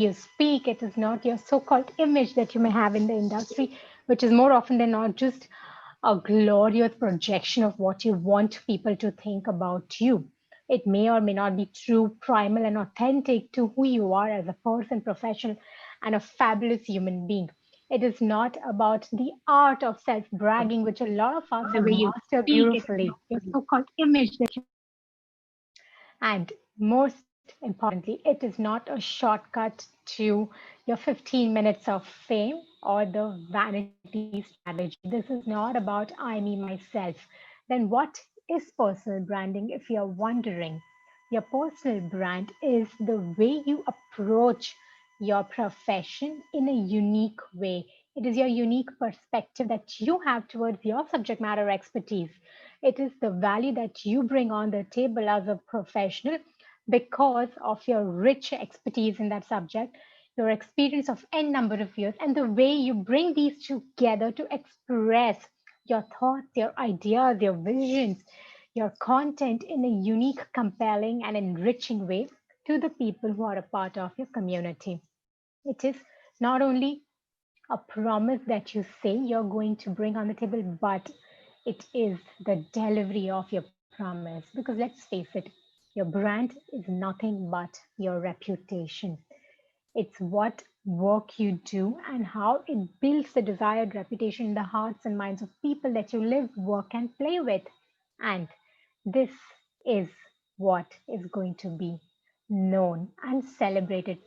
you speak. It is not your so-called image that you may have in the industry, which is more often than not just a glorious projection of what you want people to think about you. It may or may not be true, primal, and authentic to who you are as a person, professional, and a fabulous human being. It is not about the art of self bragging, which a lot of us The have way you mastered speak, it is beautifully. not your so-called image that you. And most importantly, it is not a shortcut to your 15 minutes of fame or the vanity strategy. This is not about I, me, myself. Then what is personal branding if you're wondering? Your personal brand is the way you approach your profession in a unique way. It is your unique perspective that you have towards your subject matter expertise. It is the value that you bring on the table as a professional because of your rich expertise in that subject, your experience of n number of years, and the way you bring these together to express your thoughts, your ideas, your visions, your content in a unique, compelling, and enriching way to the people who are a part of your community. It is not only a promise that you say you're going to bring on the table, but it is the delivery of your promise. Because let's face it, your brand is nothing but your reputation. It's what work you do and how it builds the desired reputation in the hearts and minds of people that you live, work, and play with. And this is what is going to be known and celebrated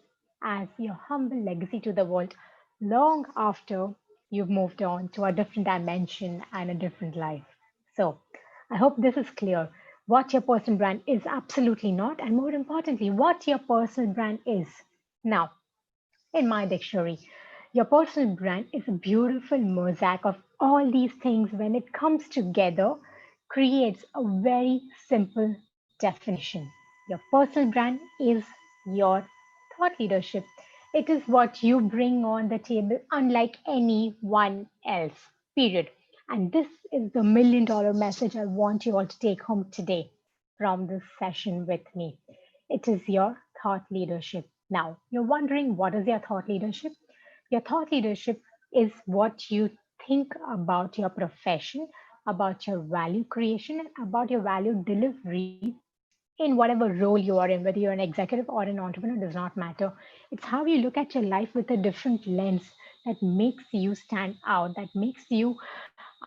as your humble legacy to the world long after you've moved on to a different dimension and a different life. So, I hope this is clear. What your personal brand is absolutely not, and more importantly, what your personal brand is. Now, in my dictionary, your personal brand is a beautiful mosaic of all these things when it comes together, creates a very simple definition. Your personal brand is your thought leadership. It is what you bring on the table, unlike anyone else, period. And this is the $1 million message I want you all to take home today from this session with me. It is your thought leadership. Now, you're wondering what is your thought leadership? Your thought leadership is what you think about your profession, about your value creation, and about your value delivery in whatever role you are in, whether you're an executive or an entrepreneur, does not matter. It's how you look at your life with a different lens that makes you stand out, that makes you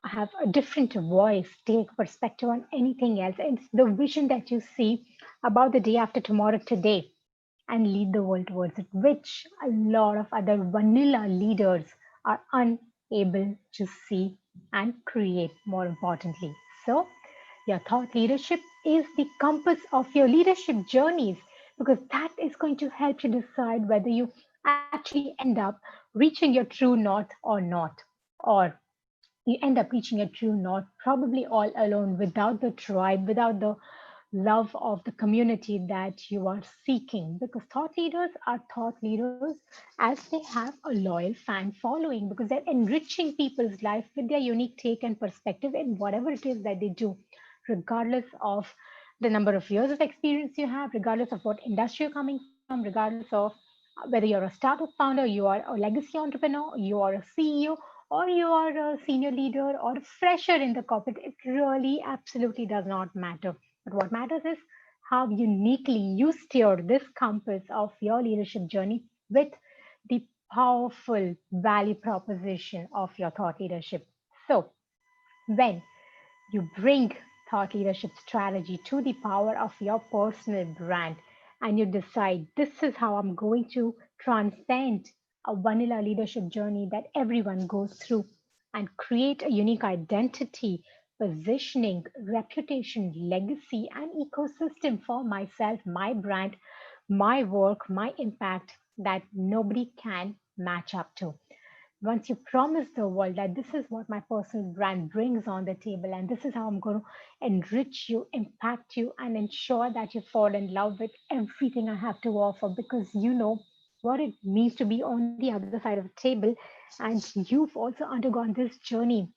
have a different voice, take perspective on anything else. It's the vision that you see about the day after tomorrow today and lead the world towards it, which a lot of other vanilla leaders are unable to see and create, more importantly. So, your thought leadership is the compass of your leadership journeys because that is going to help you decide whether you actually end up reaching your true north or not, or you end up reaching your true north probably all alone without the tribe, without the love of the community that you are seeking. Because thought leaders are thought leaders as they have a loyal fan following because they're enriching people's life with their unique take and perspective in whatever it is that they do, regardless of the number of years of experience you have, regardless of what industry you're coming from, regardless of whether you're a startup founder, you are a legacy entrepreneur, you are a CEO, or you are a senior leader or a fresher in the corporate. It really absolutely does not matter. But what matters is how uniquely you steer this compass of your leadership journey with the powerful value proposition of your thought leadership. So, when you bring thought leadership strategy to the power of your personal brand and you decide this is how I'm going to transcend a vanilla leadership journey that everyone goes through and create a unique identity, positioning, reputation, legacy, and ecosystem for myself, my brand, my work, my impact that nobody can match up to. Once you promise the world that this is what my personal brand brings on the table and this is how I'm going to enrich you, impact you, and ensure that you fall in love with everything I have to offer because you know what it means to be on the other side of the table and you've also undergone this journey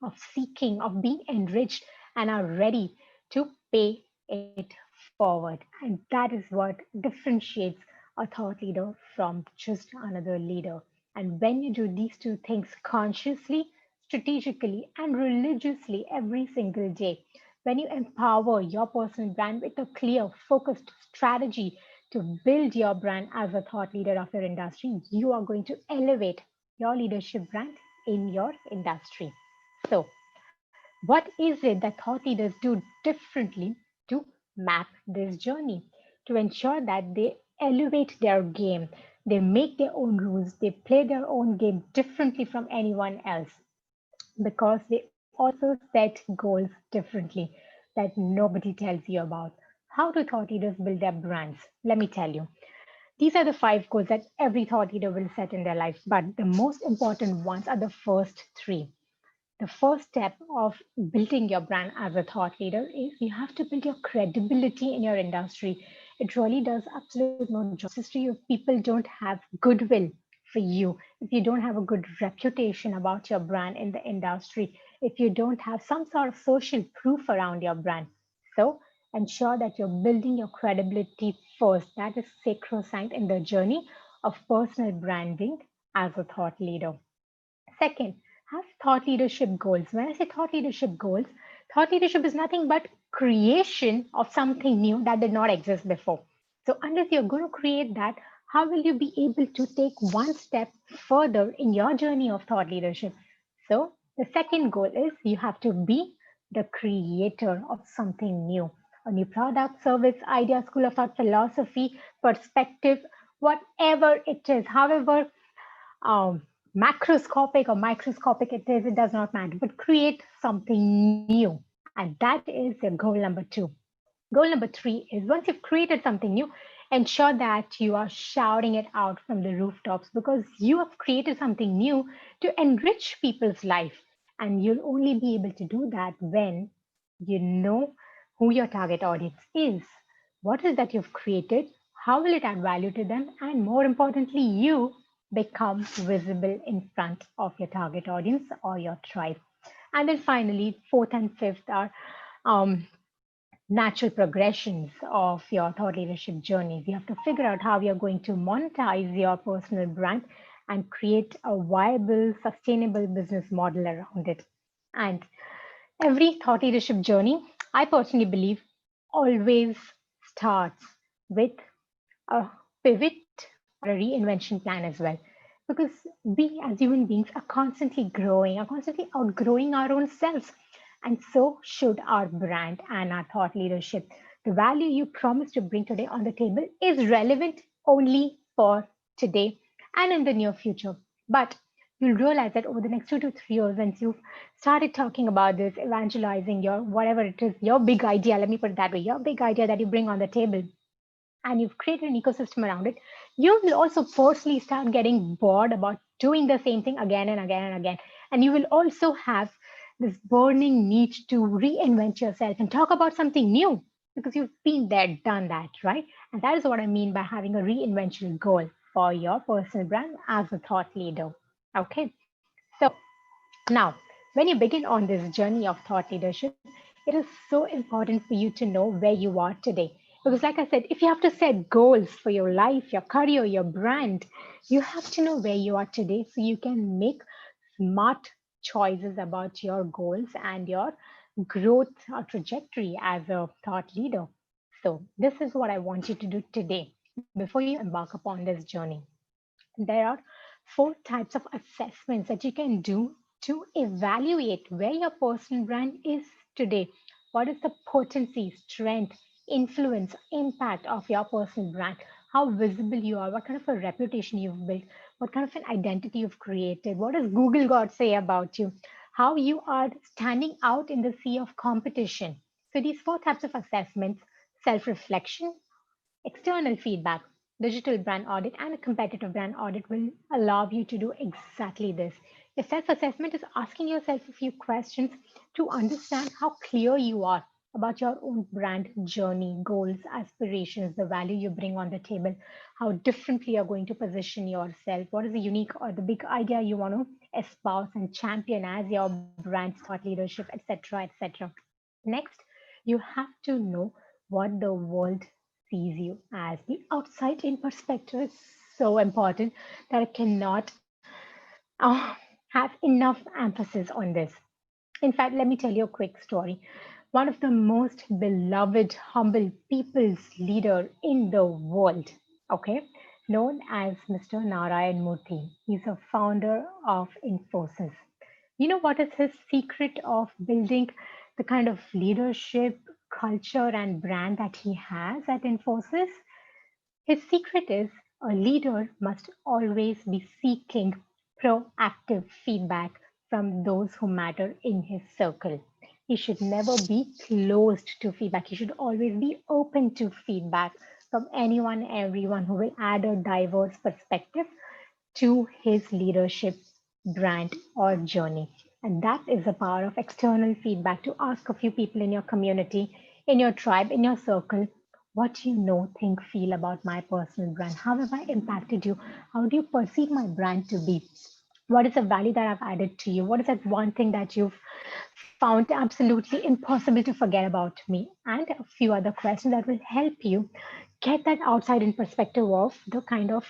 of seeking, of being enriched, and are ready to pay it forward. And that is what differentiates a thought leader from just another leader. And when you do these two things consciously, strategically, and religiously every single day, when you empower your personal brand with a clear, focused strategy to build your brand as a thought leader of your industry, you are going to elevate your leadership brand in your industry. So, what is it that thought leaders do differently to map this journey to ensure that they elevate their game? They make their own rules, they play their own game differently from anyone else because they also set goals differently that nobody tells you about. How do thought leaders build their brands? Let me tell you. These are the five goals that every thought leader will set in their life, but the most important ones are the first three. The first step of building your brand as a thought leader is you have to build your credibility in your industry. It really does absolute no justice to you if people don't have goodwill for you, if you don't have a good reputation about your brand in the industry, if you don't have some sort of social proof around your brand. So ensure that you're building your credibility first. That is sacrosanct in the journey of personal branding as a thought leader. Second, have thought leadership goals. When I say thought leadership goals, thought leadership is nothing but creation of something new that did not exist before. So, unless you're going to create that, how will you be able to take one step further in your journey of thought leadership? So, the second goal is you have to be the creator of something new, a new product, service, idea, school of thought, philosophy, perspective, whatever it is, however um, macroscopic or microscopic it is, it does not matter, but create something new. And that is your goal number two. Goal number three is once you've created something new, ensure that you are shouting it out from the rooftops because you have created something new to enrich people's life. And you'll only be able to do that when you know who your target audience is. What is that you've created? How will it add value to them? And more importantly, you become visible in front of your target audience or your tribe. And then finally, fourth and fifth are um, natural progressions of your thought leadership journeys. You have to figure out how you're going to monetize your personal brand and create a viable, sustainable business model around it. And every thought leadership journey, I personally believe, always starts with a pivot or a reinvention plan as well. Because we as human beings are constantly growing, are constantly outgrowing our own selves. And so should our brand and our thought leadership. The value you promise to bring today on the table is relevant only for today and in the near future. But you'll realize that over the next 2 to 3 years, once you've started talking about this, evangelizing your whatever it is, your big idea, let me put it that way, your big idea that you bring on the table, and you've created an ecosystem around it, you will also personally start getting bored about doing the same thing again and again and again. And you will also have this burning need to reinvent yourself and talk about something new because you've been there, done that, right? And that is what I mean by having a reinvention goal for your personal brand as a thought leader. Okay. So now, when you begin on this journey of thought leadership, it is so important for you to know where you are today. Because, like I said, if you have to set goals for your life, your career, your brand, you have to know where you are today so you can make smart choices about your goals and your growth trajectory as a thought leader. So, this is what I want you to do today before you embark upon this journey. There are four types of assessments that you can do to evaluate where your personal brand is today. What is the potency, strength, influence, impact of your personal brand? How visible you are, what kind of a reputation you've built, what kind of an identity you've created, what does Google God say about you, how you are standing out in the sea of competition. So, these four types of assessments: self reflection, external feedback, digital brand audit, and a competitive brand audit will allow you to do exactly this. Your self assessment is asking yourself a few questions to understand how clear you are about your own brand journey, goals, aspirations, the value you bring on the table, how differently you're going to position yourself, what is the unique or the big idea you want to espouse and champion as your brand's thought leadership, etc., etc. Next, you have to know what the world sees you as the outside in perspective is so important that I cannot have enough emphasis on this. In fact, let me tell you a quick story. One of the most beloved, humble people's leader in the world, okay, known as Mr. Narayan Murthy. He's a founder of Infosys. You know what is his secret of building the kind of leadership, culture, and brand that he has at Infosys? His secret is a leader must always be seeking proactive feedback from those who matter in his circle. He should never be closed to feedback. He should always be open to feedback from anyone, everyone who will add a diverse perspective to his leadership brand or journey. And that is the power of external feedback to ask a few people in your community, in your tribe, in your circle, what do you know, think, feel about my personal brand? How have I impacted you? How do you perceive my brand to be? What is the value that I've added to you? What is that one thing that you've found absolutely impossible to forget about me? And a few other questions that will help you get that outside in perspective of the kind of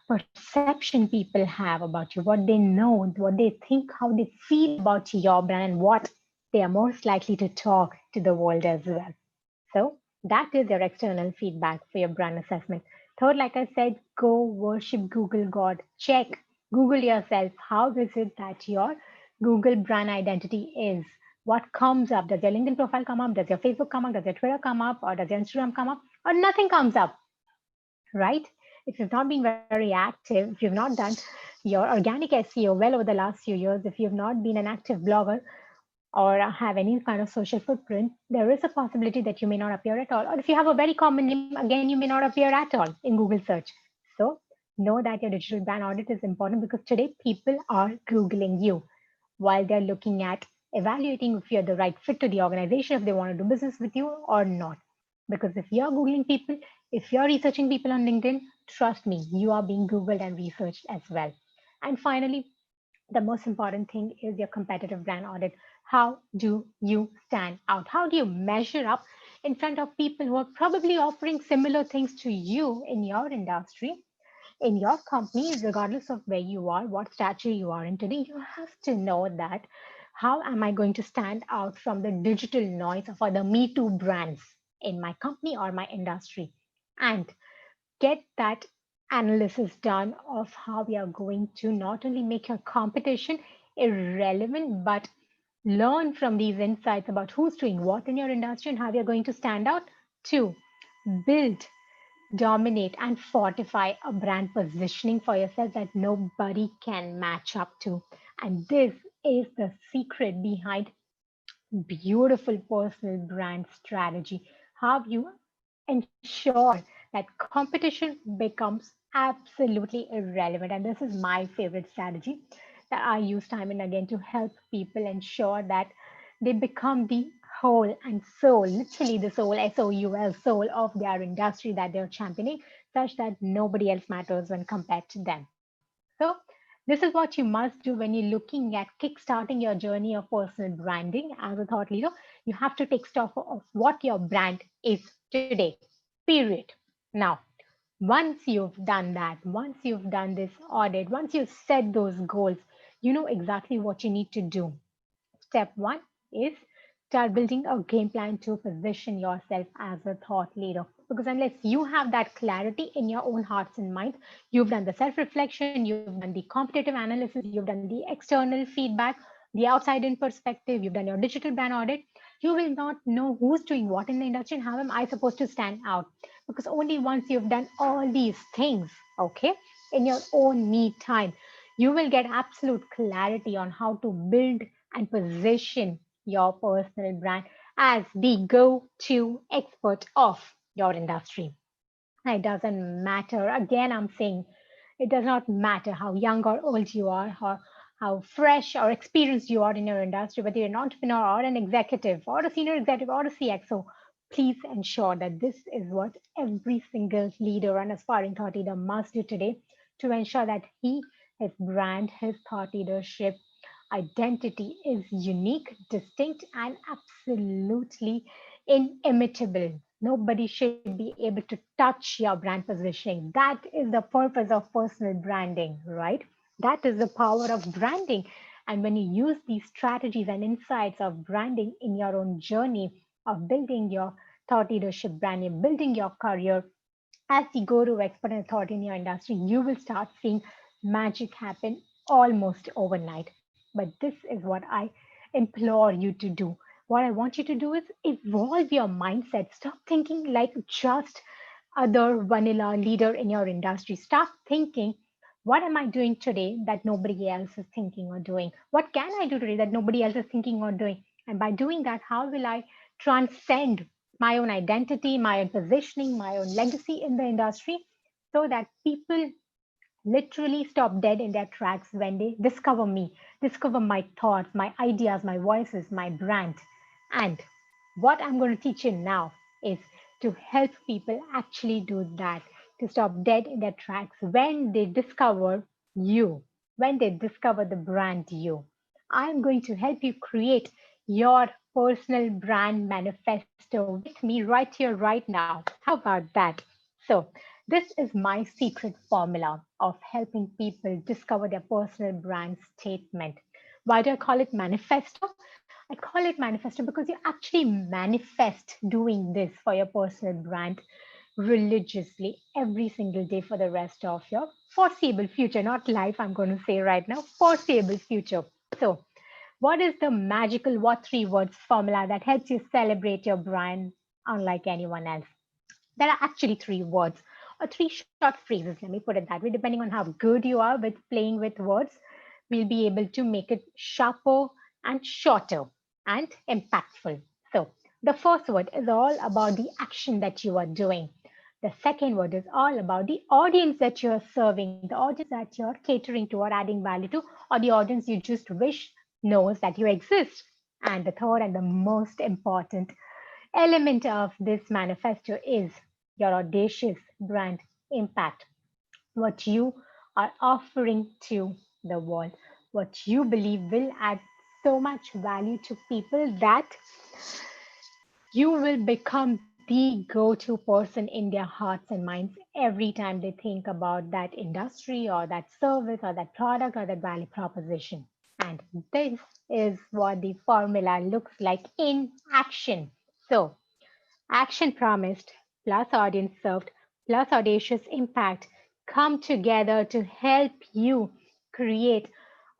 perception people have about you, what they know, what they think, how they feel about your brand, and what they are most likely to talk to the world as well. So that is your external feedback for your brand assessment. Third, like I said, go worship Google God. Check, Google yourself. How is it that your Google brand identity is? What comes up? Does your LinkedIn profile come up? Does your Facebook come up? Does your Twitter come up? Or does your Instagram come up? Or nothing comes up, right? If you've not been very active, if you've not done your organic SEO well over the last few years, if you've not been an active blogger, or have any kind of social footprint, there is a possibility that you may not appear at all. Or if you have a very common name, again, you may not appear at all in Google search. So know that your digital brand audit is important because today people are Googling you while they're looking at evaluating if you're the right fit to the organization, if they want to do business with you or not. Because if you're Googling people, if you're researching people on LinkedIn, trust me, you are being Googled and researched as well. And finally, the most important thing is your competitive brand audit. How do you stand out? How do you measure up in front of people who are probably offering similar things to you in your industry, in your company, regardless of where you are, what stature you are in today? You have to know that how am I going to stand out from the digital noise of other Me Too brands in my company or my industry? And get that analysis done of how we are going to not only make your competition irrelevant, but learn from these insights about who's doing what in your industry and how you're going to stand out. Two, build, dominate, and fortify a brand positioning for yourself that nobody can match up to. And this is the secret behind beautiful personal brand strategy. How you ensure that competition becomes absolutely irrelevant. And this is my favorite strategy that I use time and again to help people ensure that they become the whole and soul, literally the soul, SOUL, soul of their industry that they're championing, such that nobody else matters when compared to them. So, this is what you must do when you're looking at kickstarting your journey of personal branding as a thought leader. You have to take stock of what your brand is today, period. Now, once you've done that, once you've done this audit, once you've set those goals, you know exactly what you need to do. Step one is start building a game plan to position yourself as a thought leader. Because unless you have that clarity in your own hearts and minds, you've done the self reflection, you've done the competitive analysis, you've done the external feedback, the outside in perspective, you've done your digital brand audit, you will not know who's doing what in the industry and how am I supposed to stand out. Because only once you've done all these things, okay, in your own me time, you will get absolute clarity on how to build and position your personal brand as the go to expert of your industry. It doesn't matter. Again, I'm saying it does not matter how young or old you are, or how fresh or experienced you are in your industry, whether you're an entrepreneur or an executive or a senior executive or a CXO. Please ensure that this is what every single leader and aspiring thought leader must do today to ensure that his brand, his thought leadership identity is unique, distinct, and absolutely inimitable. Nobody should be able to touch your brand positioning. That is the purpose of personal branding, right? That is the power of branding. And when you use these strategies and insights of branding in your own journey of building your thought leadership brand, and building your career as you go to expert and authority in your industry, you will start seeing magic happen almost overnight. But this is what I implore you to do. What I want you to do is evolve your mindset. Stop thinking like just other vanilla leader in your industry. Start thinking, what am I doing today that nobody else is thinking or doing? What can I do today that nobody else is thinking or doing? And by doing that, how will I transcend my own identity, my own positioning, my own legacy in the industry so that people literally stop dead in their tracks when they discover me, discover my thoughts, my ideas, my voices, my brand. And what I'm going to teach you now is to help people actually do that, to stop dead in their tracks when they discover you, when they discover the brand you. I'm going to help you create your personal brand manifesto with me right here, right now. How about that? So, this is my secret formula of helping people discover their personal brand statement. Why do I call it manifesto? I call it manifesto because you actually manifest doing this for your personal brand religiously every single day for the rest of your foreseeable future, not life, I'm going to say right now, foreseeable future. So, what is the magical what three words formula that helps you celebrate your brand unlike anyone else? There are actually three words or three short phrases, let me put it that way. Depending on how good you are with playing with words, we'll be able to make it sharper and shorter and impactful. So, the first word is all about the action that you are doing. The second word is all about the audience that you're serving, the audience that you're catering to or adding value to, or the audience you just wish knows that you exist. And the third and the most important element of this manifesto is your audacious brand impact, what you are offering to the world, what you believe will add so much value to people that you will become the go-to person in their hearts and minds every time they think about that industry or that service or that product or that value proposition. And this is what the formula looks like in action. So, action promised, plus audience served, plus audacious impact come together to help you create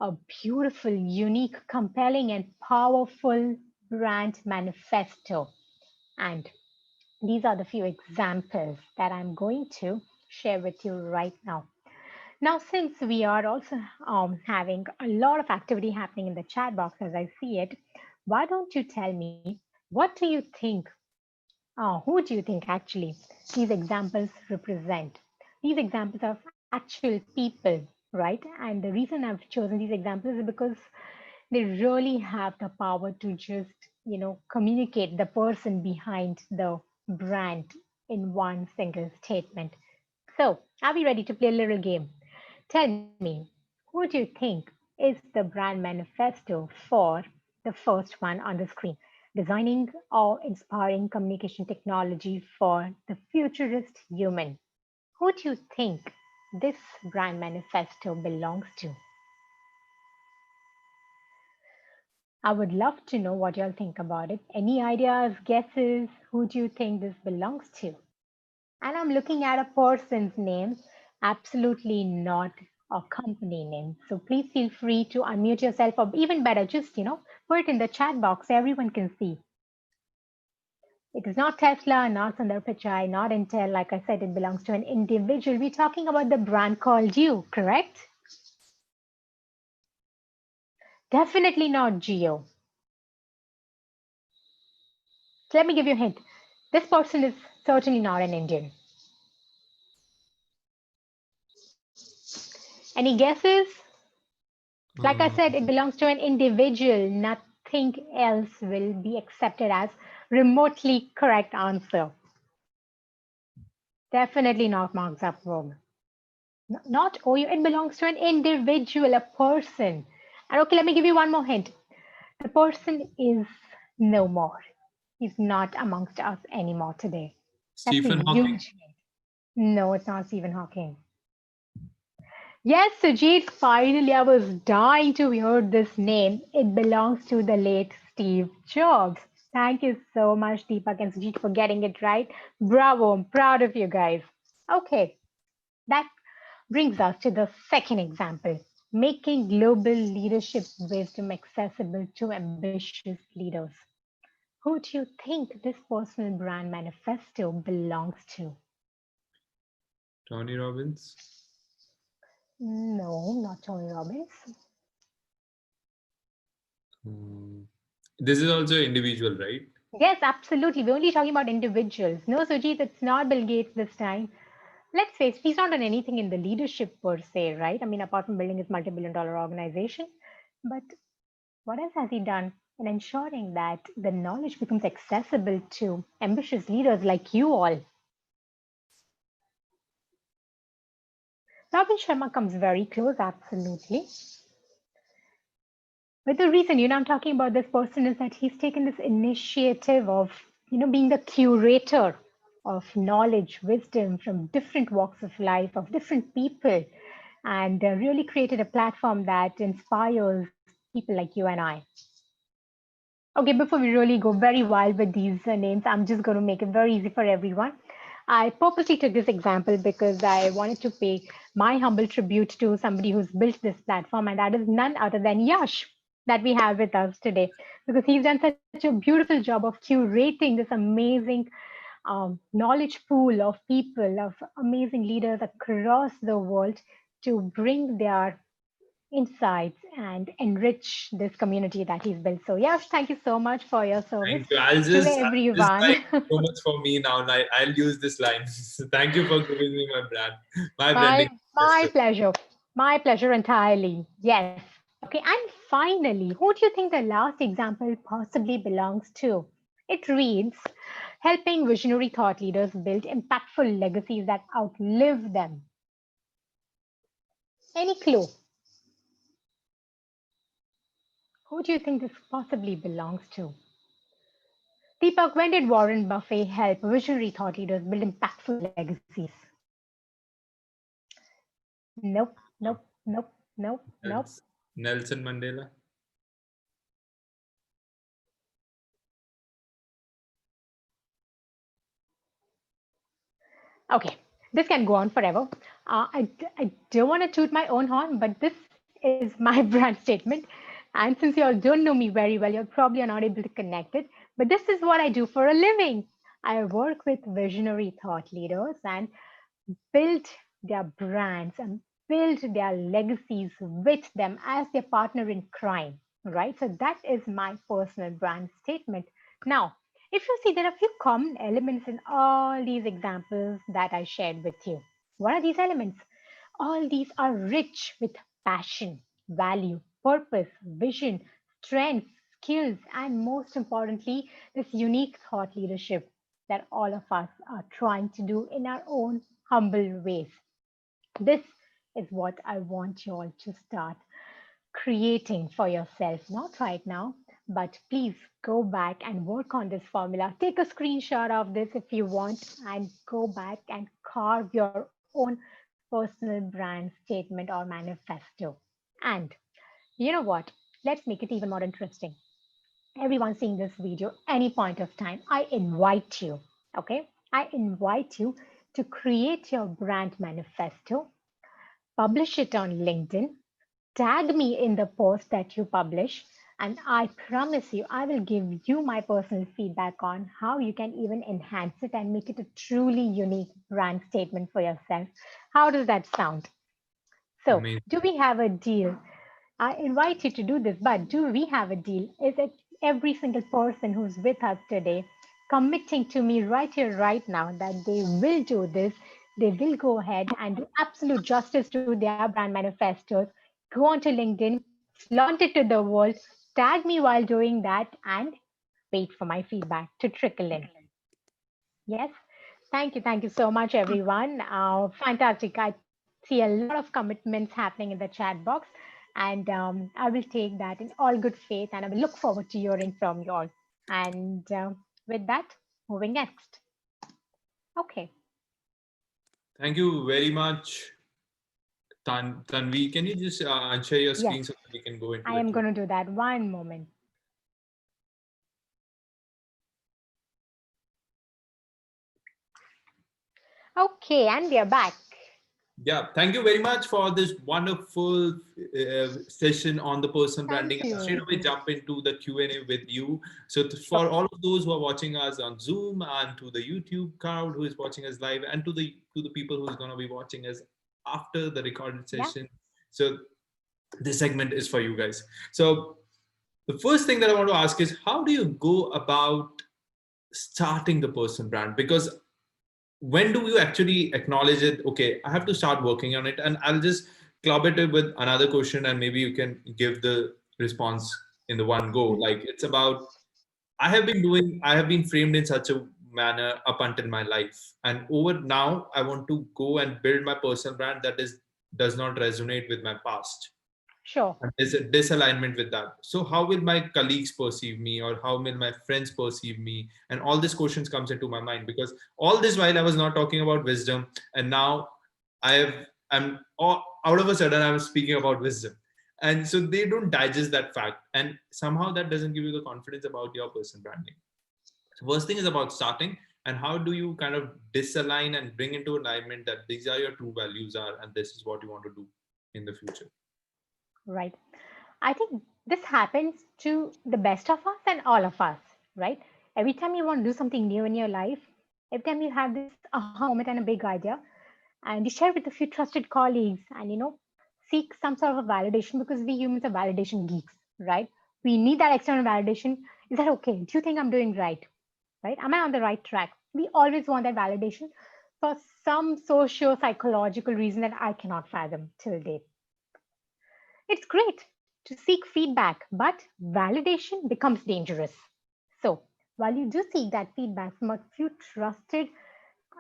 a beautiful, unique, compelling, and powerful brand manifesto. And these are the few examples that I'm going to share with you right now. Now, since we are also having a lot of activity happening in the chat box as I see it, why don't you tell me what do you think who do you think actually these examples represent? These examples of actual people, right? And the reason I've chosen these examples is because they really have the power to just, communicate the person behind the brand in one single statement. So, are we ready to play a little game? Tell me, who do you think is the brand manifesto for the first one on the screen? Designing or inspiring communication technology for the futurist human. Who do you think this brand manifesto belongs to? I would love to know what y'all think about it. Any ideas, guesses? Who do you think this belongs to? And I'm looking at a person's name, absolutely not a company name. So please feel free to unmute yourself, or even better, just, put it in the chat box so everyone can see. It is not Tesla, not Sundar Pichai, not Intel. Like I said, it belongs to an individual. We're talking about the brand called you, correct? Definitely not Geo. So let me give you a hint. This person is certainly not an Indian. Any guesses? Like I said, it belongs to an individual. Nothing else will be accepted as remotely correct answer. Definitely not Mark Zuckerberg. Not OU. It belongs to an individual, a person. And okay, let me give you one more hint. The person is no more. He's not amongst us anymore today. That's a Stephen Hawking. huge hint. No, it's not Stephen Hawking. Yes, Sujit, finally, I was dying to hear this name. It belongs to the late Steve Jobs. Thank you so much, Deepak and Sujit, for getting it right. Bravo, I'm proud of you guys. Okay, that brings us to the second example, making global leadership wisdom accessible to ambitious leaders. Who do you think this personal brand manifesto belongs to? Tony Robbins. No, not Tony Robbins. Um, this is also individual, right? Yes, absolutely. We're only talking about individuals. No, Sujit, it's not Bill Gates this time. Let's face it, he's not done anything in the leadership per se, right? I mean, apart from building his multi-billion-dollar organization. But what else has he done in ensuring that the knowledge becomes accessible to ambitious leaders like you all? Robin Sharma comes very close, absolutely. But the reason, I'm talking about this person is that he's taken this initiative of, being the curator of knowledge, wisdom from different walks of life, of different people, and really created a platform that inspires people like you and I. Okay, before we really go very wild with these names, I'm just going to make it very easy for everyone. I purposely took this example because I wanted to pay my humble tribute to somebody who's built this platform, and that is none other than Yash that we have with us today, because he's done such a beautiful job of curating this amazing knowledge pool of people, of amazing leaders across the world to bring their insights and enrich this community that he's built. So, Yash, thank you so much for your service Thank you. to This line everyone. is so much for me now. I'll use this line. Thank you for giving me my branding My gesture. pleasure. My pleasure entirely. Yes. Okay. And finally, who do you think the last example possibly belongs to? It reads, helping visionary thought leaders build impactful legacies that outlive them. Any clue? Who do you think this possibly belongs to? Deepak, when did Warren Buffett help visionary thought leaders build impactful legacies? Nope, nope, nope, nope, nope. Nels- Nelson Mandela. Okay, this can go on forever. I don't want to toot my own horn, but this is my brand statement. And since you all don't know me very well, you're probably not able to connect it. But this is what I do for a living. I work with visionary thought leaders and build their brands and build their legacies with them as their partner in crime, right? So that is my personal brand statement. Now, if you see, there are a few common elements in all these examples that I shared with you. What are these elements? All these are rich with passion, value, purpose, vision, strength, skills, and most importantly, this unique thought leadership that all of us are trying to do in our own humble ways. This is what I want you all to start creating for yourself, not right now, but please go back and work on this formula. Take a screenshot of this if you want and go back and carve your own personal brand statement or manifesto. And you know what? Let's make it even more interesting. Everyone seeing this video, any point of time, I invite you, okay? I invite you to create your brand manifesto, publish it on LinkedIn, tag me in the post that you publish, and I promise you, I will give you my personal feedback on how you can even enhance it and make it a truly unique brand statement for yourself. How does that sound? So, Amazing. do we have a deal? I invite you to do this, but do we have a deal? Is it every single person who's with us today committing to me right here, right now, that they will do this? They will go ahead and do absolute justice to their brand manifestos, go onto LinkedIn, flaunt it to the world, tag me while doing that, and wait for my feedback to trickle in. Yes. Thank you so much, everyone. Fantastic. I see a lot of commitments happening in the chat box, and I will take that in all good faith, and I will look forward to hearing from you all. And with that, moving next. Okay. Thank you very much, Tanvi. Can you just unshare your Yes, screen so that we can go into I the am Q? going to do that. One moment. Okay, and we are back. Yeah, thank you very much for this wonderful session on the personal branding. Thank I'll straight you. away jump into the Q&A with you. So for all of those who are watching us on Zoom, and to the YouTube crowd who is watching us live, and to the people who's going to be watching us after the recorded Yeah, session. So this segment is for you guys. So the first thing that I want to ask is, how do you go about starting the personal brand? Because when do you actually acknowledge it? Okay, I have to start working on it. And I'll just club it with another question, and maybe you can give the response in the one go. mhm, Like, it's about, I have been framed in such a manner up until my life, and over now I want to go and build my personal brand that is does not resonate with my past, sure. and there's a disalignment with that. So how will my colleagues perceive me, or how will my friends perceive me? And all these questions comes into my mind, because all this while I was not talking about wisdom, and now out of a sudden I'm speaking about wisdom. And so they don't digest that fact, and somehow that doesn't give you the confidence about your personal branding. So first thing is about starting, and how do you kind of disalign and bring into alignment that these are your true values are, and this is what you want to do in the future. Right. I think this happens to the best of us and all of us, right? Every time you want to do something new in your life, every time you have this aha moment and a big idea, and you share with a few trusted colleagues and, seek some sort of a validation because we humans are validation geeks, right? We need that external validation. Is that okay? Do you think I'm doing right? Right? Am I on the right track? We always want that validation for some socio psychological reason that I cannot fathom till date. It's great to seek feedback, but validation becomes dangerous. So, while you do seek that feedback from a few trusted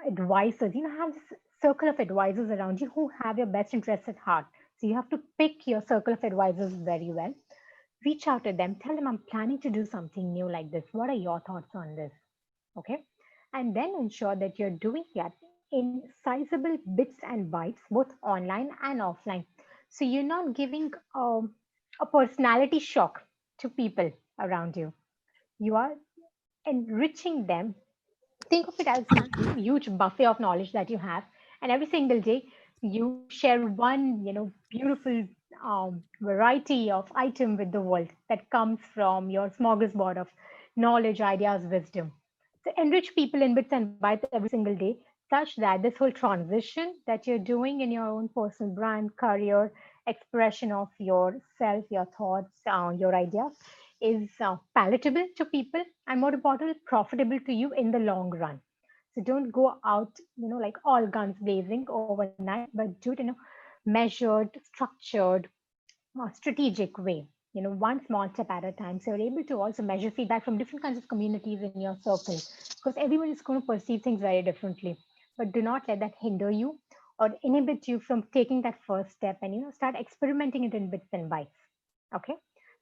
advisors, have this circle of advisors around you who have your best interests at heart. So, you have to pick your circle of advisors very well. Reach out to them, tell them I'm planning to do something new like this. What are your thoughts on this? Okay. And then ensure that you're doing that in sizable bits and bytes, both online and offline. So you're not giving a personality shock to people around you. You are enriching them. Think of it as a huge buffet of knowledge that you have, and every single day you share one beautiful variety of item with the world that comes from your smorgasbord of knowledge, ideas, wisdom. So enrich people in bits and bytes every single day, such that this whole transition that you're doing in your own personal brand, career, expression of yourself, your thoughts, your ideas is palatable to people, and more important, profitable to you in the long run. So don't go out, like all guns blazing overnight, but do it in a measured, structured, strategic way. One small step at a time. So you're able to also measure feedback from different kinds of communities in your circle, because everyone is going to perceive things very differently. But do not let that hinder you or inhibit you from taking that first step and start experimenting it in bits and bytes. Okay.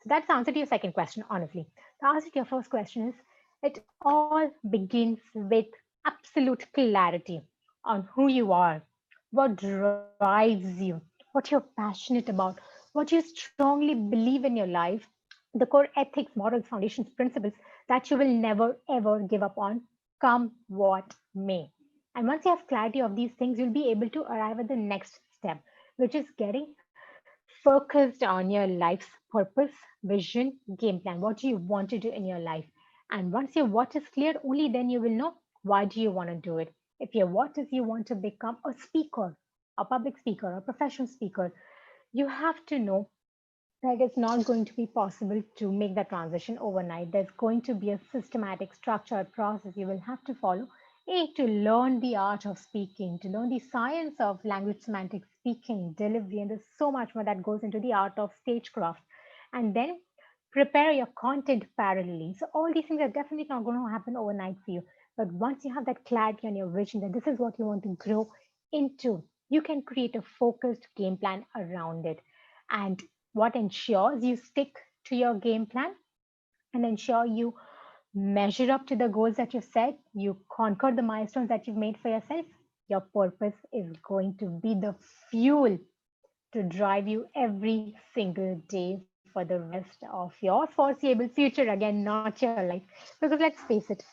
So that's the answer to your second question, honestly. The answer to your first question is it all begins with absolute clarity on who you are, what drives you, what you're passionate about, what you strongly believe in your life, the core ethics, morals, foundations, principles that you will never ever give up on, come what may. And once you have clarity of these things, you'll be able to arrive at the next step, which is getting focused on your life's purpose, vision, game plan. What do you want to do in your life? And once your what is clear, only then you will know why do you want to do it. If your what is you want to become a speaker, a public speaker, a professional speaker, you have to know that it's not going to be possible to make that transition overnight. There's going to be a systematic, structured process you will have to follow. A, to learn the art of speaking, to learn the science of language semantics, speaking, delivery, and there's so much more that goes into the art of stagecraft. And then prepare your content parallelly. So all these things are definitely not going to happen overnight for you. But once you have that clarity on your vision that this is what you want to grow into, you can create a focused game plan around it. And what ensures you stick to your game plan and ensure you measure up to the goals that you've set, you conquer the milestones that you've made for yourself, your purpose is going to be the fuel to drive you every single day for the rest of your foreseeable future. Again, not your life. Because let's face it,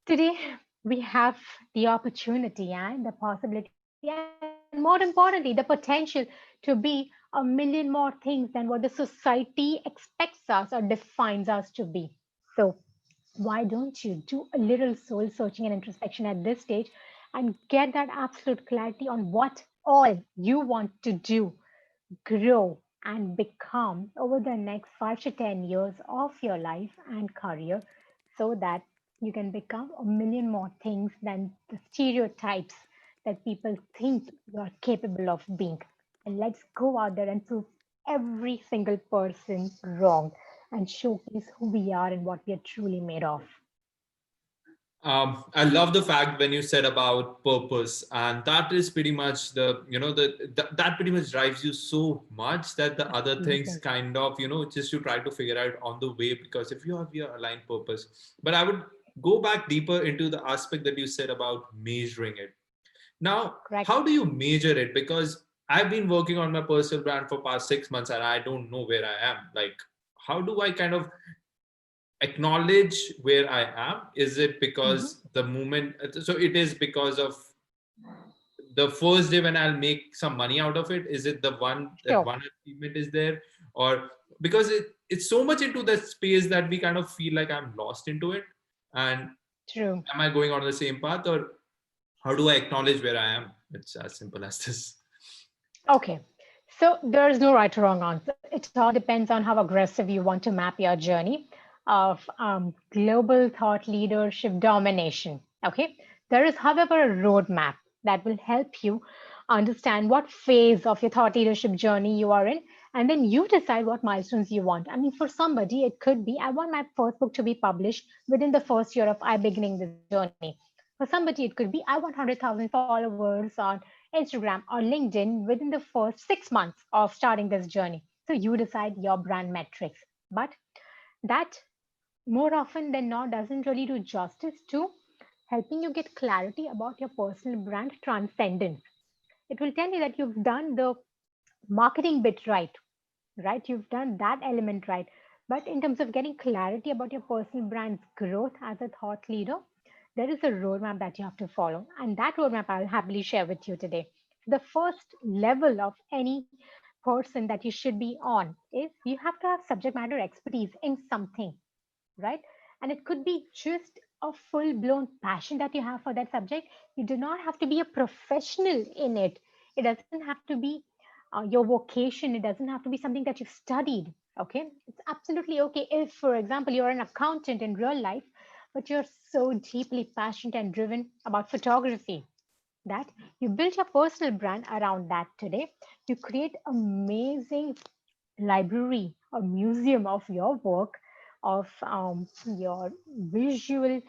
today we have the opportunity and the possibility, and more importantly, the potential to be a million more things than what the society expects us or defines us to be. So, why don't you do a little soul searching and introspection at this stage and get that absolute clarity on what all you want to do, grow, and become over the next 5 to 10 years of your life and career so that you can become a million more things than the stereotypes that people think you are capable of being. And let's go out there and prove every single person wrong and showcase who we are and what we are truly made of. I love the fact when you said about purpose, and that is pretty much that pretty much drives you so much that the other things Amazing. kind of, just you try to figure out on the way, because if you have your aligned purpose. But I would go back deeper into the aspect that you said about measuring it. Now, Correct. how do you measure it? Because I've been working on my personal brand for past 6 months and I don't know where I am. Like, how do I kind of acknowledge where I am? Is it Hmm. because the moment, so it is because of the first day when I'll make some money out of it? Is it the one that Sure. one achievement is there? Or because it's so much into that space that we kind of feel like I'm lost into it. And True. am I going on the same path, or how do I acknowledge where I am? It's as simple as this. Okay. So there's no right or wrong answer. It all depends on how aggressive you want to map your journey of global thought leadership domination. Okay. There is, however, a roadmap that will help you understand what phase of your thought leadership journey you are in. And then you decide what milestones you want. I mean, for somebody, it could be I want my first book to be published within the first year of I beginning this journey. For somebody, it could be I want 100,000 followers on Instagram or LinkedIn within the first 6 months of starting this journey. So you decide your brand metrics. But that more often than not doesn't really do justice to helping you get clarity about your personal brand transcendence. It will tell you that you've done the marketing bit right, right? You've done that element right. But in terms of getting clarity about your personal brand's growth as a thought leader, there is a roadmap that you have to follow. And that roadmap I'll happily share with you today. The first level of any person that you should be on is you have to have subject matter expertise in something, right? And it could be just a full blown passion that you have for that subject. You do not have to be a professional in it. It doesn't have to be your vocation. It doesn't have to be something that you've studied. Okay. It's absolutely okay if, for example, you're an accountant in real life, but you're so deeply passionate and driven about photography that you build your personal brand around that today. You create amazing library or museum of your work, of your visual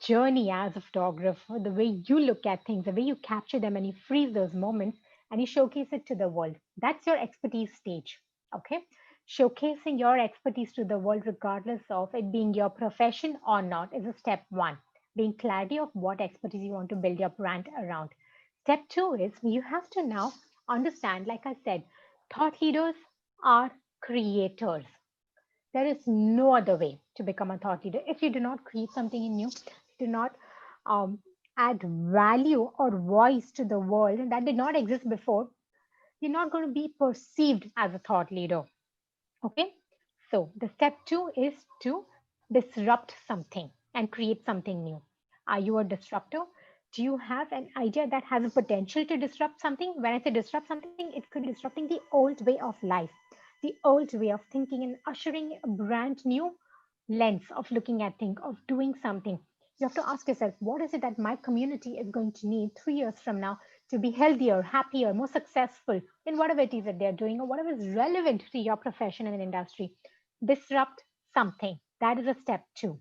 journey as a photographer, the way you look at things, the way you capture them and you freeze those moments and you showcase it to the world. That's your expertise stage. Okay. Showcasing your expertise to the world, regardless of it being your profession or not, is a step one. Being clarity of what expertise you want to build your brand around. Step two is you have to now understand, like I said, thought leaders are creators. There is no other way to become a thought leader. If you do not create something in you, do not um, add value or voice to the world that did not exist before, you're not going to be perceived as a thought leader. Okay. So the step two is to disrupt something and create something new. Are you a disruptor? Do you have an idea that has a potential to disrupt something? When I say disrupt something, it could be disrupting the old way of life, the old way of thinking, and ushering a brand new lens of looking at things, of doing something. You have to ask yourself, what is it that my community is going to need 3 years from now to be healthier, happier, more successful in whatever it is that they're doing or whatever is relevant to your profession and industry? Disrupt something. That is a step two.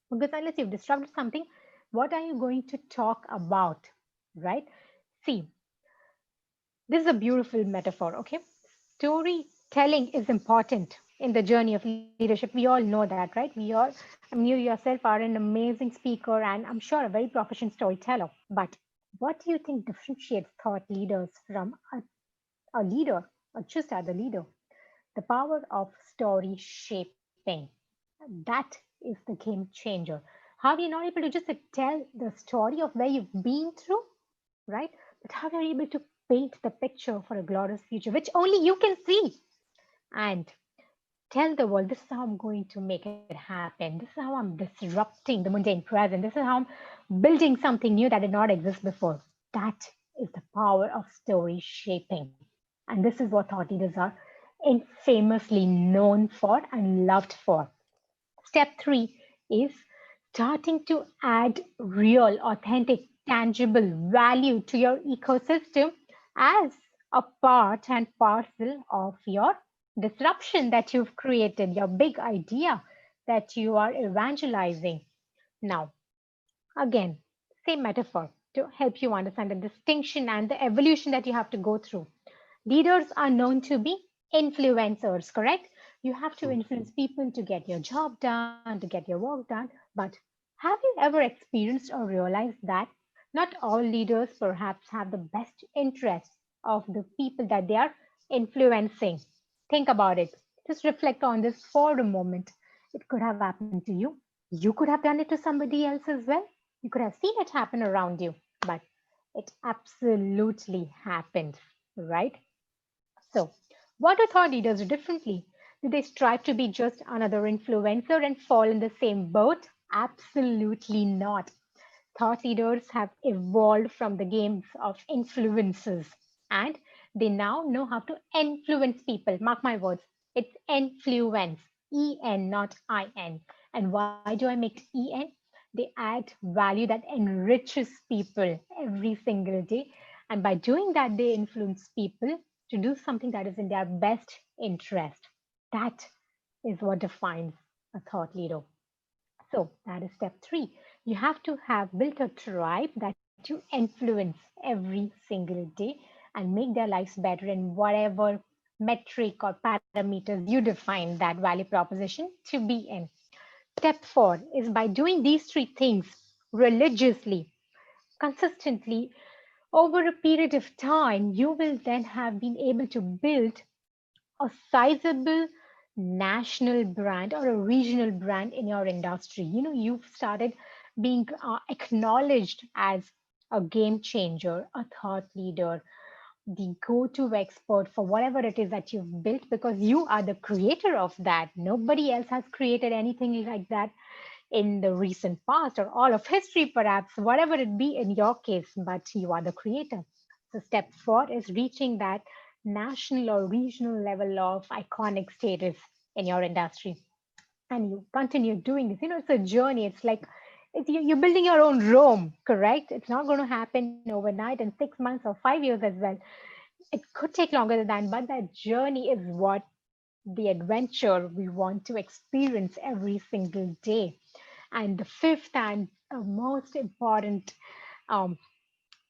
Because unless you've disrupted something, what are you going to talk about? Right? See, this is a beautiful metaphor, okay? Storytelling is important. in the journey of leadership. We all know that, right? I mean, you yourself are an amazing speaker and I'm sure a very proficient storyteller. But what do you think differentiates thought leaders from a leader or just other leader? The power of story shaping. That is the game changer. How you're not able to just tell the story of where you've been through, right? But how you're able to paint the picture for a glorious future, which only you can see. And tell the world, this is how I'm going to make it happen. This is how I'm disrupting the mundane present. This is how I'm building something new that did not exist before. That is the power of story shaping. And this is what thought leaders are infamously known for and loved for. Step three is starting to add real, authentic, tangible value to your ecosystem as a part and parcel of your disruption that you've created, your big idea that you are evangelizing. Now, again, same metaphor to help you understand the distinction and the evolution that you have to go through. Leaders are known to be influencers, correct? You have to True. influence people to get your job done, to get your work done. But have you ever experienced or realized that not all leaders perhaps have the best interests of the people that they are influencing? Think about it. Just reflect on this for a moment. It could have happened to you. You could have done it to somebody else as well. You could have seen it happen around you, but it absolutely happened, right? So, what do thought leaders do differently? Do they strive to be just another influencer and fall in the same boat? Absolutely not. Thought leaders have evolved from the games of influences and they now know how to influence people. Mark my words, it's influence, EN, not IN. And why do I make EN? They add value that enriches people every single day. And by doing that, they influence people to do something that is in their best interest. That is what defines a thought leader. So that is step three. You have to have built a tribe that you influence every single day and make their lives better in whatever metric or parameters you define that value proposition to be in. Step four is by doing these three things religiously, consistently, over a period of time, you will then have been able to build a sizable national brand or a regional brand in your industry. You've started being acknowledged as a game changer, a thought leader, the go-to expert for whatever it is that you've built because you are the creator of that. Nobody else has created anything like that in the recent past or all of history, perhaps, whatever it be in your case, but you are the creator. So, step four is reaching that national or regional level of iconic status in your industry. And you continue doing this. It's a journey. It's like you're building your own Rome, correct? It's not going to happen overnight in 6 months or 5 years as well. It could take longer than that, but that journey is what the adventure we want to experience every single day. And the fifth and most important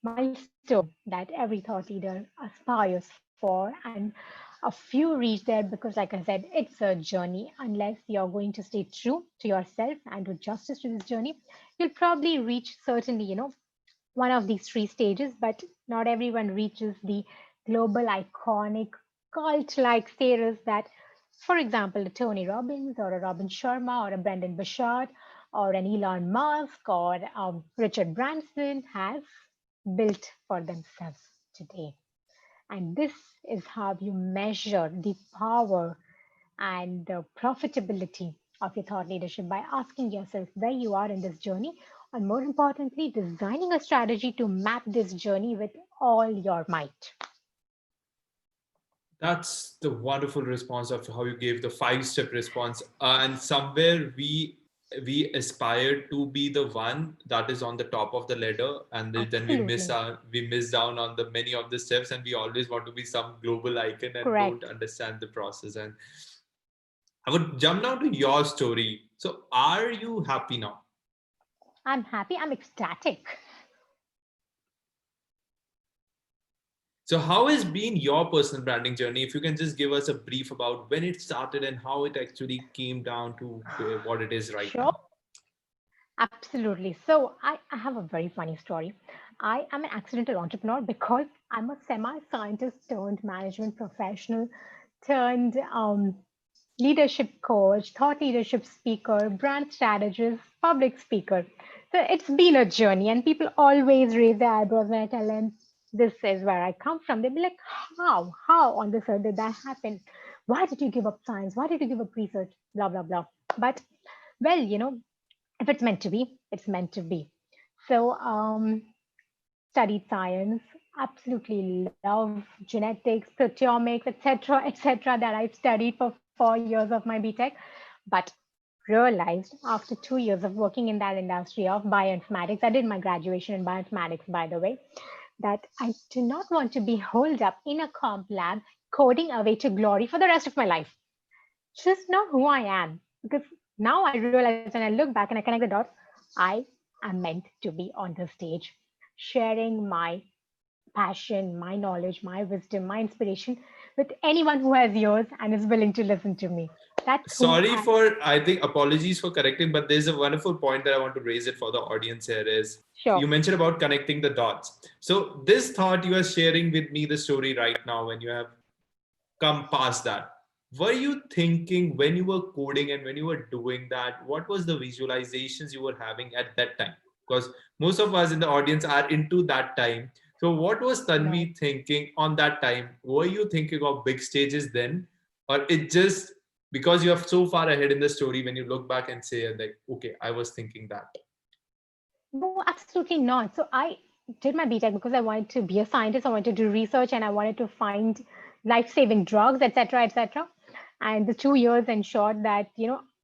milestone that every thought leader aspires for, and a few reach there because, like I said, it's a journey. Unless you're going to stay true to yourself and do justice to this journey, you'll probably reach certainly, one of these three stages, but not everyone reaches the global iconic cult like status that, for example, a Tony Robbins or a Robin Sharma or a Brendan Bashard or an Elon Musk or Richard Branson has built for themselves today. And this is how you measure the power and the profitability of your thought leadership by asking yourself where you are in this journey, and more importantly, designing a strategy to map this journey with all your might. That's the wonderful response of how you gave the 5-step response. And somewhere we aspire to be the one that is on the top of the ladder, and then Absolutely. we miss down on the many of the steps, and we always want to be some global icon and don't Correct. understand the process. And I would jump down to your story. So are you happy now? I'm happy. I'm ecstatic. So how has been your personal branding journey? If you can just give us a brief about when it started and how it actually came down to what it is right Sure. now. Absolutely. So I have a very funny story. I am an accidental entrepreneur because I'm a semi-scientist turned management professional turned leadership coach, thought leadership speaker, brand strategist, public speaker. So it's been a journey, and people always raise their eyebrows when I tell them this is where I come from. They'll be like, how? How on this earth did that happen? Why did you give up science? Why did you give up research? Blah, blah, blah. But well, if it's meant to be, it's meant to be. So, studied science, absolutely love genetics, proteomics, etc., etc. that I studied for 4 years of my BTech, but realized after 2 years of working in that industry of bioinformatics, I did my graduation in bioinformatics, by the way, that I do not want to be holed up in a comp lab coding away to glory for the rest of my life. Just not who I am. Because now I realize when I look back and I connect the dots, I am meant to be on the stage, sharing my passion, my knowledge, my wisdom, my inspiration with anyone who has ears and is willing to listen to me. That's who Sorry I for, I think, apologies for correcting, but there's a wonderful point that I want to raise it for the audience here is sure. you mentioned about connecting the dots. So this thought you are sharing with me the story right now when you have come past that. Were you thinking when you were coding and when you were doing that, what was the visualizations you were having at that time? Because most of us in the audience are into that time. So what was No. Tanvi thinking on that time? Were you thinking of big stages then? Or it just because you are so far ahead in the story when you look back and say like, okay, I was thinking that. No, absolutely not. So I did my BTech because I wanted to be a scientist. I wanted to do research and I wanted to find life-saving drugs, etc., etc. And the 2 years ensured that,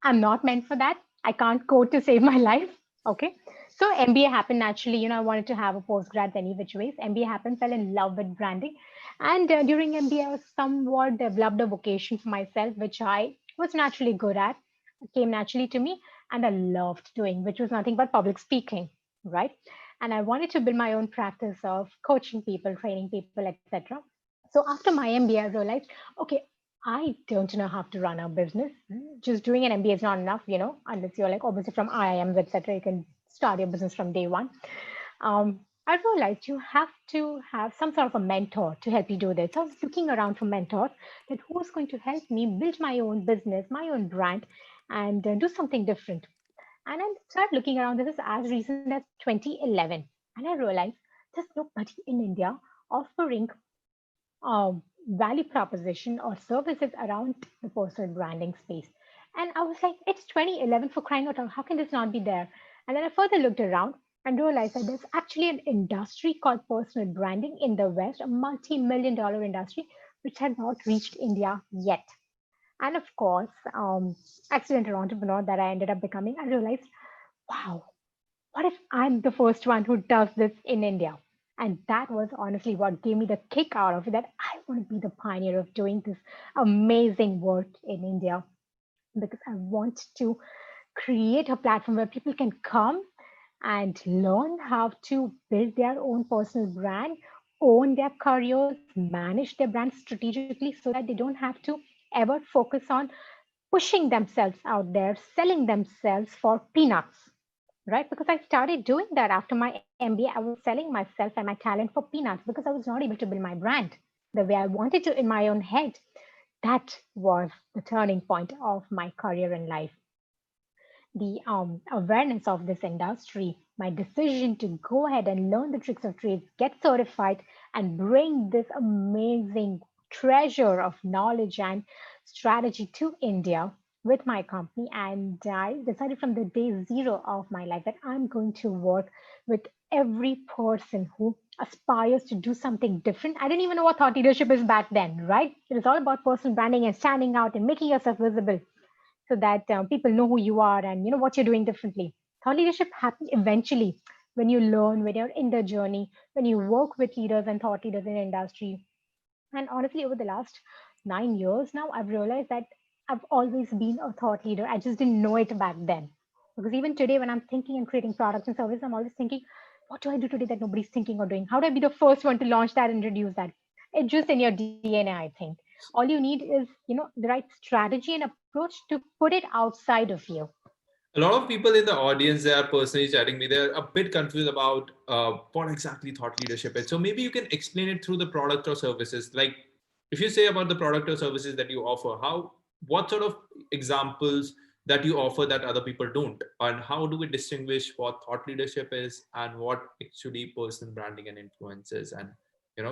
I'm not meant for that. I can't code to save my life. Okay. So MBA happened naturally. I wanted to have a postgrad any which ways. MBA happened, fell in love with branding. And during MBA, I was somewhat developed a vocation for myself, which I was naturally good at. It came naturally to me and I loved doing, which was nothing but public speaking, right? And I wanted to build my own practice of coaching people, training people, etc. So after my MBA, I realized, okay, I don't know how to run a business. Just doing an MBA is not enough, unless you're like obviously from IIMs, etc. You can start your business from day one. I realized you have to have some sort of a mentor to help you do this. So I was looking around for mentors that who's going to help me build my own business, my own brand, and do something different. And I started looking around. This is as recent as 2011. And I realized there's nobody in India offering value proposition or services around the personal branding space. And I was like, it's 2011 for crying out loud. How can this not be there? And then I further looked around and realized that there's actually an industry called personal branding in the West, a multi-million dollar industry, which had not reached India yet. And of course, accidental entrepreneur that I ended up becoming, I realized, wow, what if I'm the first one who does this in India? And that was honestly what gave me the kick out of it that I want to be the pioneer of doing this amazing work in India because I want to create a platform where people can come and learn how to build their own personal brand, own their careers, manage their brand strategically so that they don't have to ever focus on pushing themselves out there, selling themselves for peanuts, right? Because I started doing that after my MBA. I was selling myself and my talent for peanuts because I was not able to build my brand the way I wanted to in my own head. That was the turning point of my career in life. The awareness of this industry, my decision to go ahead and learn the tricks of trades, get certified, and bring this amazing treasure of knowledge and strategy to India with my company. And I decided from the day zero of my life that I'm going to work with every person who aspires to do something different. I didn't even know what thought leadership is back then, right? It was all about personal branding and standing out and making yourself visible so that people know who you are and what you're doing differently. Thought leadership happens eventually when you learn, when you're in the journey, when you work with leaders and thought leaders in the industry. And honestly, over the last 9 years now, I've realized that I've always been a thought leader. I just didn't know it back then. Because even today, when I'm thinking and creating products and services, I'm always thinking, what do I do today that nobody's thinking or doing? How do I be the first one to launch that and introduce that? It's just in your DNA, I think. All you need is, the right strategy and approach to put it outside of you. A lot of people in the audience, they are personally chatting me, they're a bit confused about what exactly thought leadership is. So maybe you can explain it through the product or services. Like if you say about the product or services that you offer, what sort of examples that you offer that other people don't, and how do we distinguish what thought leadership is and what actually personal branding and influences, and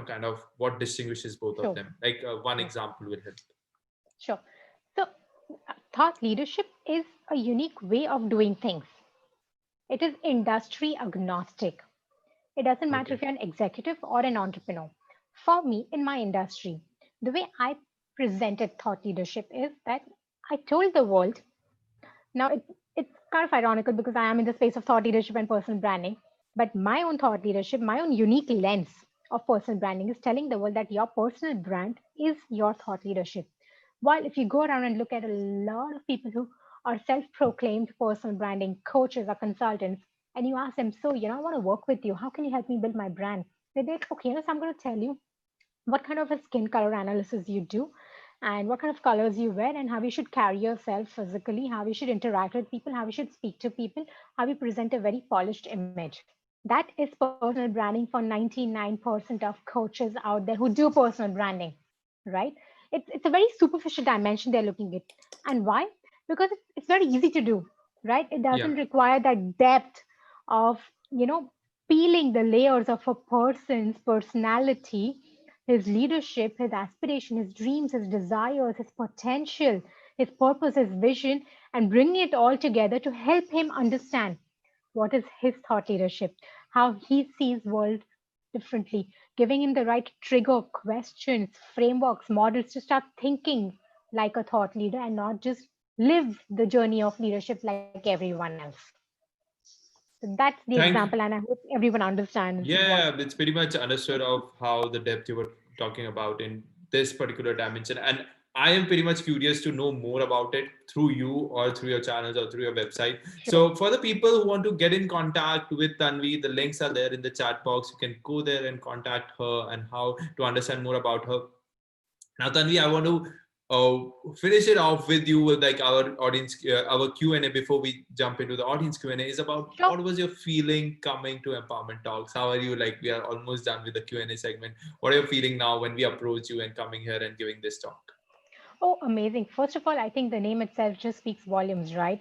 kind of what distinguishes both of So, them. Like one yeah, example will help. sure. So, thought leadership is a unique way of doing things. It is industry agnostic. It doesn't matter Okay. if you're an executive or an entrepreneur. For me, in my industry, the way I presented thought leadership is that I told the world. Now, it's kind of ironical because I am in the space of thought leadership and personal branding, but my own thought leadership, my own unique lens of personal branding is telling the world that your personal brand is your thought leadership. While if you go around and look at a lot of people who are self proclaimed personal branding coaches or consultants, and you ask them, so, I want to work with you. How can you help me build my brand? They're like, okay, so I'm going to tell you what kind of a skin color analysis you do and what kind of colors you wear and how you should carry yourself physically, how you should interact with people, how you should speak to people, how you present a very polished image. That is personal branding for 99% of coaches out there who do personal branding, right? It's a very superficial dimension they're looking at. And why? Because it's very easy to do, right? It Yeah. doesn't require that depth of, you know, peeling the layers of a person's personality, his leadership, his aspiration, his dreams, his desires, his potential, his purpose, his vision, and bringing it all together to help him understand what is his thought leadership, how he sees world differently, giving him the right trigger, questions, frameworks, models to start thinking like a thought leader and not just live the journey of leadership like everyone else. So that's the example, Thank and I hope everyone understands what. Yeah, it's pretty much understood of how the depth you were talking about in this particular dimension. And I am pretty much curious to know more about it through you or through your channels or through your website. Sure. So for the people who want to get in contact with Tanvi, the links are there in the chat box. You can go there and contact her and how to understand more about her. Now, Tanvi, I want to finish it off with you with like our audience, our Q&A before we jump into the audience Q&A is about Sure. what was your feeling coming to Empowerment Talks? How are you? Like we are almost done with the Q&A segment. What are you feeling now when we approach you and coming here and giving this talk? Oh, amazing. First of all, I think the name itself just speaks volumes, right?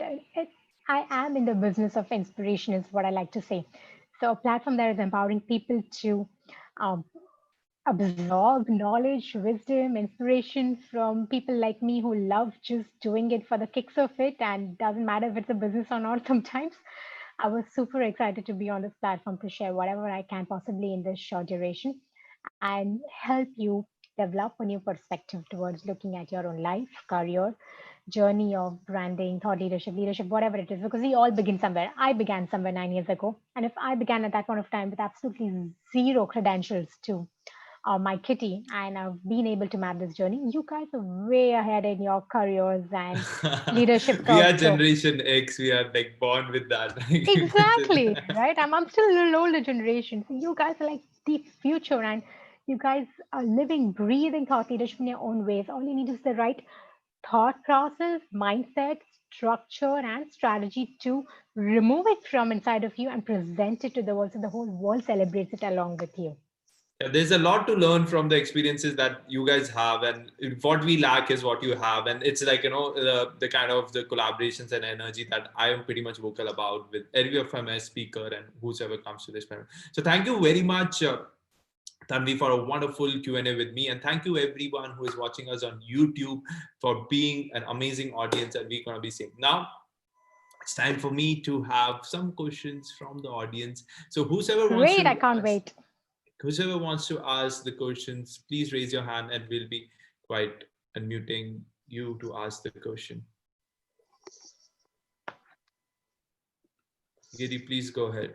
I am in the business of inspiration, is what I like to say. So, a platform that is empowering people to um, absorb knowledge, wisdom, inspiration from people like me who love just doing it for the kicks of it and doesn't matter if it's a business or not sometimes. I was super excited to be on this platform to share whatever I can possibly in this short duration and help you develop a new perspective towards looking at your own life, career, journey of branding, thought leadership, whatever it is, because we all begin somewhere. I began somewhere 9 years ago. And if I began at that point of time with absolutely zero credentials to my kitty, and I've been able to map this journey, you guys are way ahead in your careers and leadership We curve. are So Generation X. We are like born with that. You can say exactly, that. right? I'm still a little older generation. So you guys are like the future, and you guys are living, breathing thought leadership in your own ways. All you need is the right thought process, mindset, structure, and strategy to remove it from inside of you and present it to the world so the whole world celebrates it along with you. Yeah, there's a lot to learn from the experiences that you guys have, and what we lack is what you have. And it's like the kind of the collaborations and energy that I am pretty much vocal about with every of my speaker and whosoever comes to this panel. So thank you very much, Tanvi, for a wonderful Q&A with me, and thank you everyone who is watching us on YouTube for being an amazing audience that we're gonna be seeing now. It's time for me to have some questions from the audience. So Great, I can't wait. whoever wants to ask the questions, please raise your hand and we'll be quite unmuting you to ask the question. Giri, please go ahead.